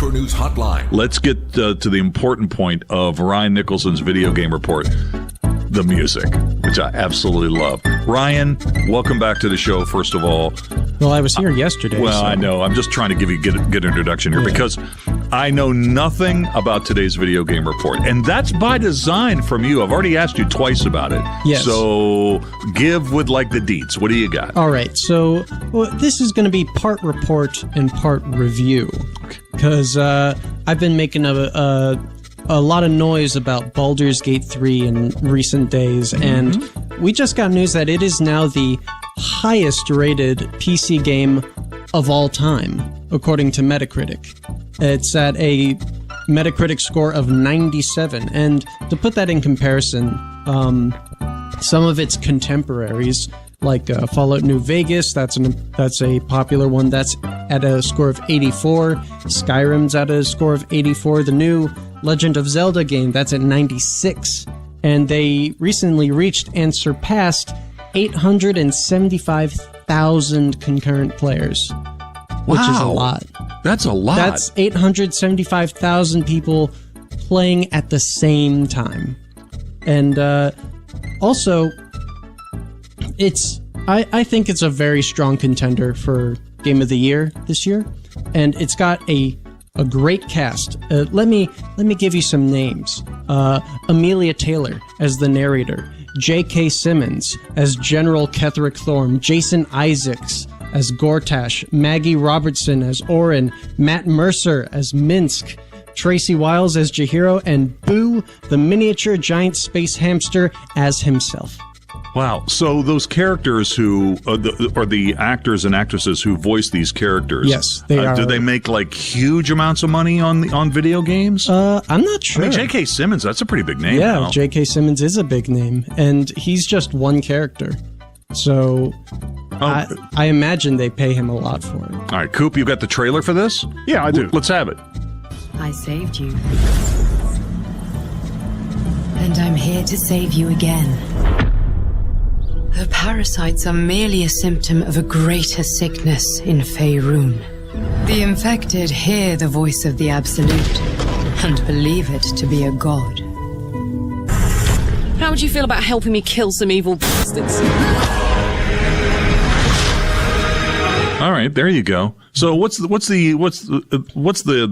Metro News Hotline. Let's get to the important point of Ryan Nicholson's video game report, the music, which I absolutely love. Ryan, welcome back to the show, first of all. Well, I was here yesterday. Well, so. I know. I'm just trying to give you a good introduction here because I know nothing about today's video game report. And that's by design from you. I've already asked you twice about it. Yes. So give with like the deets. What do you got? All right. So this is going to be part report and part review because I've been making a lot of noise about Baulders Gate 3 in recent days. And we just got news that it is now the highest rated PC game of all time, according to Metacritic. It's at a Metacritic score of 97. And to put that in comparison, some of its contemporaries, like Fallout New Vegas, that's a popular one, that's at a score of 84. Skyrim's at a score of 84. The new Legend of Zelda game, that's at 96. And they recently reached and surpassed 875,000 concurrent players, which is a lot. That's a lot. That's 875,000 people playing at the same time. And also, I think it's a very strong contender for Game of the Year this year, and it's got a great cast. Let me give you some names. Amelia Taylor as the narrator, J.K. Simmons as General Ketherick Thorm, Jason Isaacs as Gortash, Maggie Robertson as Orin, Matt Mercer as Minsk, Tracy Wiles as Chihiro, and Boo, the miniature giant space hamster, as himself. Wow. So those characters who are the actors and actresses who voice these characters. Yes, they are. Do they make like huge amounts of money on video games? I'm not sure. I mean, J.K. Simmons, that's a pretty big name. Yeah, now. J.K. Simmons is a big name, and he's just one character. So I imagine they pay him a lot for it. All right, Coop, you got the trailer for this? Yeah, I do. Let's have it. I saved you. And I'm here to save you again. The parasites are merely a symptom of a greater sickness in Faerun. The infected hear the voice of the Absolute and believe it to be a god. How would you feel about helping me kill some evil bastards? All right, there you go. So what's the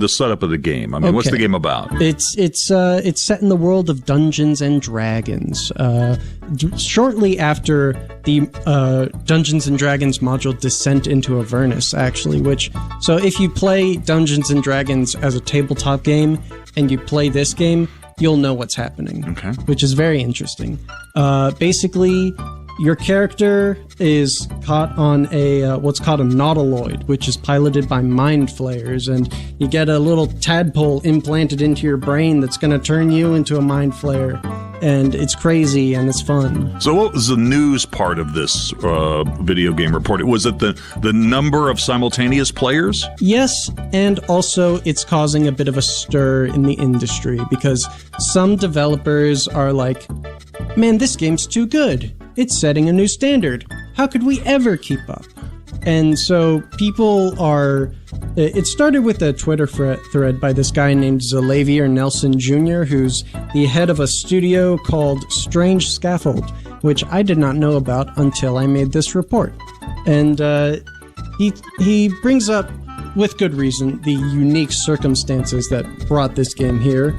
setup of the game? I mean, what's the game about? It's set in the world of Dungeons and Dragons. Shortly after the Dungeons and Dragons module Descent into Avernus, actually. So if you play Dungeons and Dragons as a tabletop game and you play this game, you'll know what's happening. Okay. Which is very interesting. Basically, your character is caught on a what's called a nautiloid, which is piloted by mind flayers, and you get a little tadpole implanted into your brain that's going to turn you into a mind flayer, and it's crazy and it's fun. So what was the news part of this video game report? Was it the number of simultaneous players? Yes, and also it's causing a bit of a stir in the industry because some developers are like, man, this game's too good. It's setting a new standard. How could we ever keep up? And so people are... It started with a Twitter thread by this guy named Zalavier Nelson Jr., who's the head of a studio called Strange Scaffold, which I did not know about until I made this report. And he brings up, with good reason, the unique circumstances that brought this game here.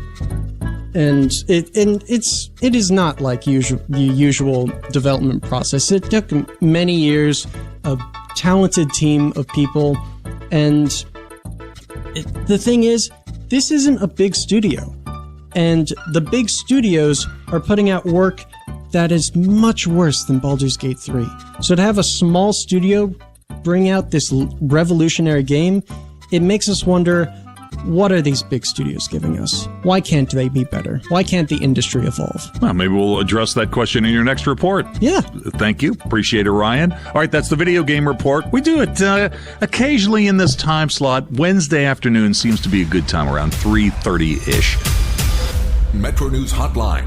And it is not like the usual development process. It took many years, a talented team of people, and the thing is, this isn't a big studio. And the big studios are putting out work that is much worse than Baldur's Gate 3. So to have a small studio bring out this revolutionary game, it makes us wonder, what are these big studios giving us? Why can't they be better? Why can't the industry evolve? Well, maybe we'll address that question in your next report. Yeah. Thank you. Appreciate it, Ryan. All right, that's the video game report. We do it occasionally in this time slot. Wednesday afternoon seems to be a good time, around 3:30-ish. Metro News Hotline.